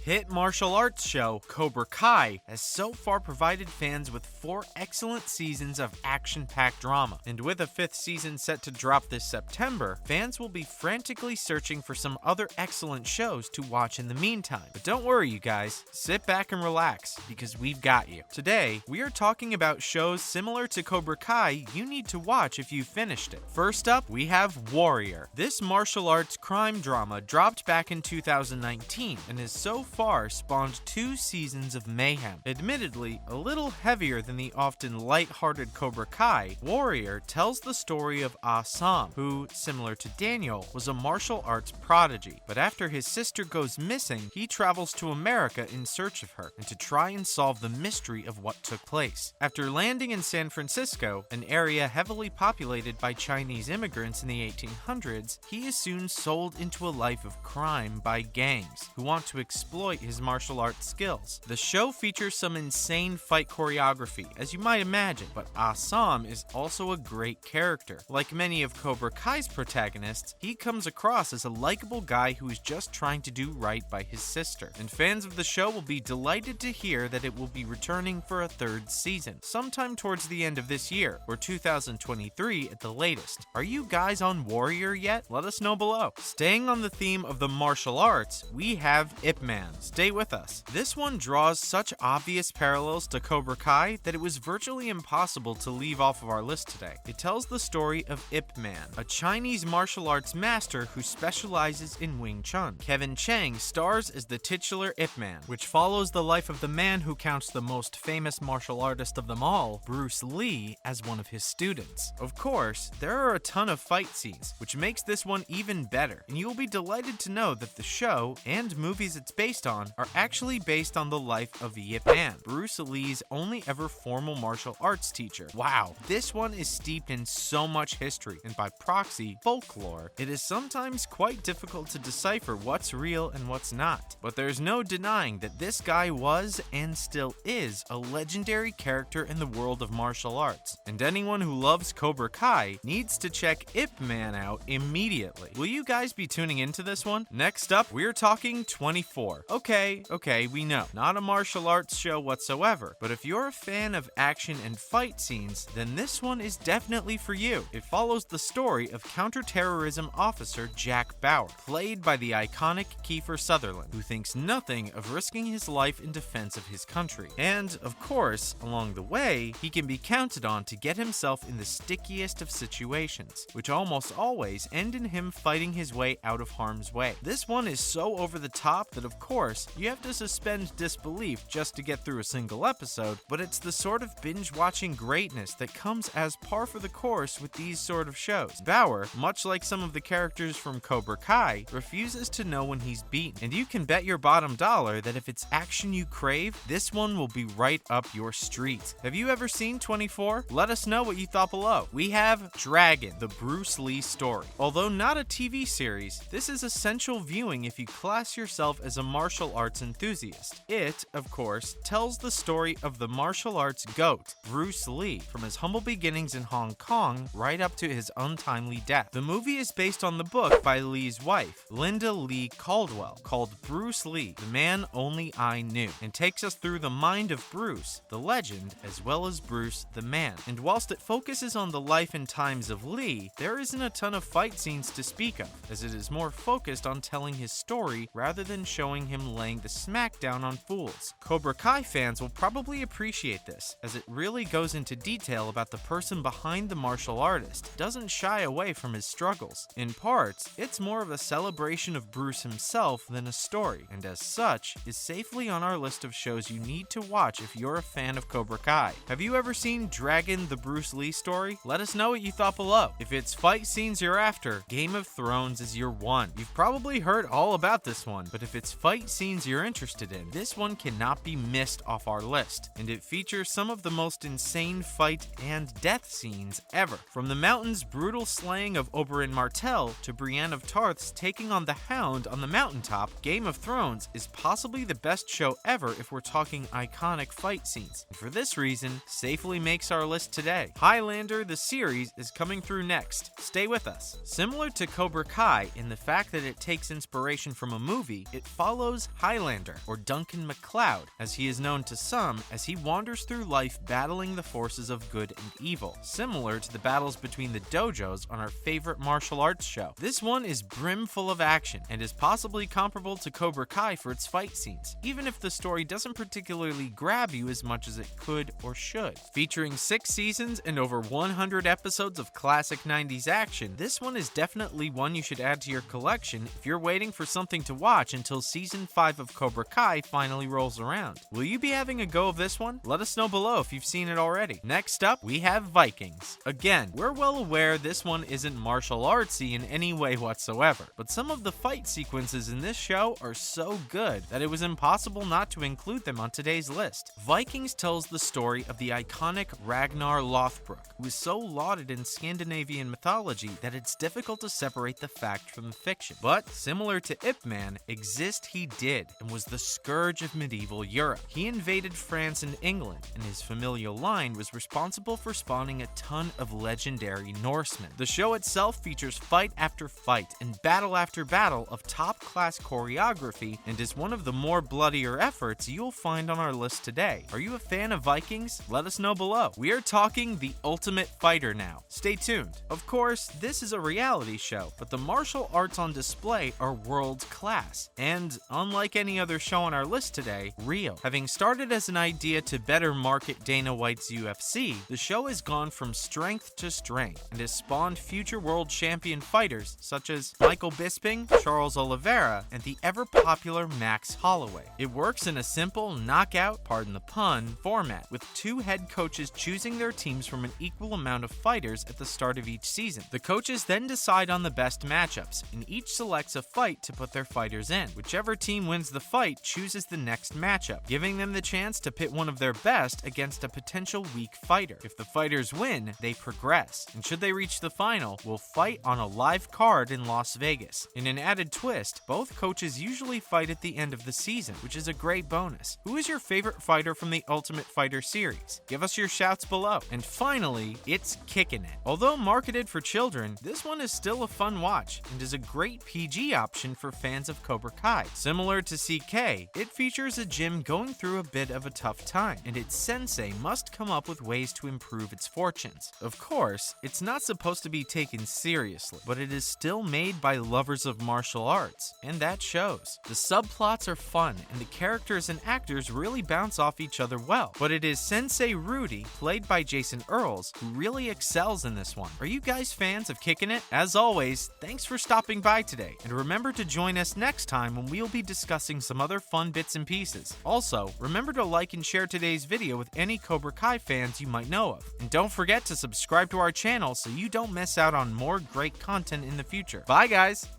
Hit martial arts show Cobra Kai has so far provided fans with 4 excellent seasons of action-packed drama, and with a 5th season set to drop this September, fans will be frantically searching for some other excellent shows to watch in the meantime. But don't worry, you guys, sit back and relax, because we've got you. Today, we are talking about shows similar to Cobra Kai you need to watch if you've finished it. First up, we have Warrior. This martial arts crime drama dropped back in 2019 and has so far spawned 2 seasons of mayhem. Admittedly, a little heavier than the often light-hearted Cobra Kai, Warrior tells the story of Ah-Sam, who, similar to Daniel, was a martial arts prodigy. But after his sister goes missing, he travels to America in search of her and to try and solve the mystery of what took place. After landing in San Francisco, an area heavily populated by Chinese immigrants in the 1800s, he is soon sold into a life of crime by gangs who want to exploit his martial arts skills. The show features some insane fight choreography, as you might imagine, but Ah-Sam is also a great character. Like many of Cobra Kai's protagonists, he comes across as a likable guy who is just trying to do right by his sister, and fans of the show will be delighted to hear that it will be returning for a 3rd season, sometime towards the end of this year, or 2023 at the latest. Are you guys on Warrior yet? Let us know below. Staying on the theme of the martial arts, we have Ip Man. Stay with us. This one draws such obvious parallels to Cobra Kai that it was virtually impossible to leave off of our list today. It tells the story of Ip Man, a Chinese martial arts master who specializes in Wing Chun. Kevin Chang stars as the titular Ip Man, which follows the life of the man who counts the most famous martial artist of them all, Bruce Lee, as one of his students. Of course, there are a ton of fight scenes, which makes this one even better, and you will be delighted to know that the show, and movies it's based on, are actually based on the life of Ip Man, Bruce Lee's only ever formal martial arts teacher. Wow, this one is steeped in so much history, and by proxy, folklore. It is sometimes quite difficult to decipher what's real and what's not, but there's no denying that this guy was, and still is, a legendary character in the world of martial arts, and anyone who loves Cobra Kai needs to check Ip Man out immediately. Will you guys be tuning into this one? Next up, we're talking 24. Okay, we know, not a martial arts show whatsoever, but if you're a fan of action and fight scenes, then this one is definitely for you. It follows the story of counterterrorism officer Jack Bauer, played by the iconic Kiefer Sutherland, who thinks nothing of risking his life in defense of his country. And, of course, along the way, he can be counted on to get himself in the stickiest of situations, which almost always end in him fighting his way out of harm's way. This one is so over the top that, of course, you have to suspend disbelief just to get through a single episode, but it's the sort of binge-watching greatness that comes as par for the course with these sort of shows. Bauer, much like some of the characters from Cobra Kai, refuses to know when he's beaten, and you can bet your bottom dollar that if it's action you crave, this one will be right up your street. Have you ever seen 24? Let us know what you thought below. We have Dragon, the Bruce Lee story. Although not a TV series, this is essential viewing if you class yourself as a martial arts enthusiast. It, of course, tells the story of the martial arts GOAT, Bruce Lee, from his humble beginnings in Hong Kong right up to his untimely death. The movie is based on the book by Lee's wife, Linda Lee Caldwell, called Bruce Lee, The Man Only I Knew, and takes us through the mind of Bruce, the legend, as well as Bruce, the man. And whilst it focuses on the life and times of Lee, there isn't a ton of fight scenes to speak of, as it is more focused on telling his story rather than showing him laying the smackdown on fools. Cobra Kai fans will probably appreciate this, as it really goes into detail about the person behind the martial artist, doesn't shy away from his struggles. In parts, it's more of a celebration of Bruce himself than a story, and as such, is safely on our list of shows you need to watch if you're a fan of Cobra Kai. Have you ever seen Dragon, the Bruce Lee story? Let us know what you thought below. If it's fight scenes you're after, Game of Thrones is your one. You've probably heard all about this one, but if it's fight scenes you're interested in, this one cannot be missed off our list, and it features some of the most insane fight and death scenes ever. From the Mountain's brutal slaying of Oberyn Martell to Brienne of Tarth's taking on the Hound on the mountaintop, Game of Thrones is possibly the best show ever if we're talking iconic fight scenes, and for this reason, safely makes our list today. Highlander, the series, is coming through next. Stay with us. Similar to Cobra Kai in the fact that it takes inspiration from a movie, it follows chose Highlander, or Duncan MacLeod, as he is known to some, as he wanders through life battling the forces of good and evil, similar to the battles between the dojos on our favorite martial arts show. This one is brimful of action, and is possibly comparable to Cobra Kai for its fight scenes, even if the story doesn't particularly grab you as much as it could or should. Featuring 6 seasons and over 100 episodes of classic 90s action, this one is definitely one you should add to your collection if you're waiting for something to watch until season 5 of Cobra Kai finally rolls around. Will you be having a go of this one? Let us know below if you've seen it already. Next up, we have Vikings. Again, we're well aware this one isn't martial artsy in any way whatsoever, but some of the fight sequences in this show are so good that it was impossible not to include them on today's list. Vikings tells the story of the iconic Ragnar Lothbrok, who is so lauded in Scandinavian mythology that it's difficult to separate the fact from the fiction. But similar to Ip Man, exist he did, and was the scourge of medieval Europe. He invaded France and England, and his familial line was responsible for spawning a ton of legendary Norsemen. The show itself features fight after fight and battle after battle of top-class choreography, and is one of the more bloodier efforts you'll find on our list today. Are you a fan of Vikings? Let us know below. We are talking The Ultimate Fighter now. Stay tuned. Of course, this is a reality show, but the martial arts on display are world class, and unlike any other show on our list today, real. Having started as an idea to better market Dana White's UFC, the show has gone from strength to strength, and has spawned future world champion fighters such as Michael Bisping, Charles Oliveira, and the ever-popular Max Holloway. It works in a simple knockout, pardon the pun, format, with 2 head coaches choosing their teams from an equal amount of fighters at the start of each season. The coaches then decide on the best matchups, and each selects a fight to put their fighters in. Whichever team wins the fight chooses the next matchup, giving them the chance to pit one of their best against a potential weak fighter. If the fighters win, they progress, and should they reach the final, will fight on a live card in Las Vegas. In an added twist, both coaches usually fight at the end of the season, which is a great bonus. Who is your favorite fighter from the Ultimate Fighter series? Give us your shouts below. And finally, it's Kickin' It. Although marketed for children, this one is still a fun watch, and is a great PG option for fans of Cobra Kai. Similar to CK, it features a gym going through a bit of a tough time, and its sensei must come up with ways to improve its fortunes. Of course, it's not supposed to be taken seriously, but it is still made by lovers of martial arts, and that shows. The subplots are fun, and the characters and actors really bounce off each other well, but it is Sensei Rudy, played by Jason Earls, who really excels in this one. Are you guys fans of Kickin' It? As always, thanks for stopping by today, and remember to join us next time when we'll be discussing some other fun bits and pieces. Also, remember to like and share today's video with any Cobra Kai fans you might know of. And don't forget to subscribe to our channel so you don't miss out on more great content in the future. Bye guys!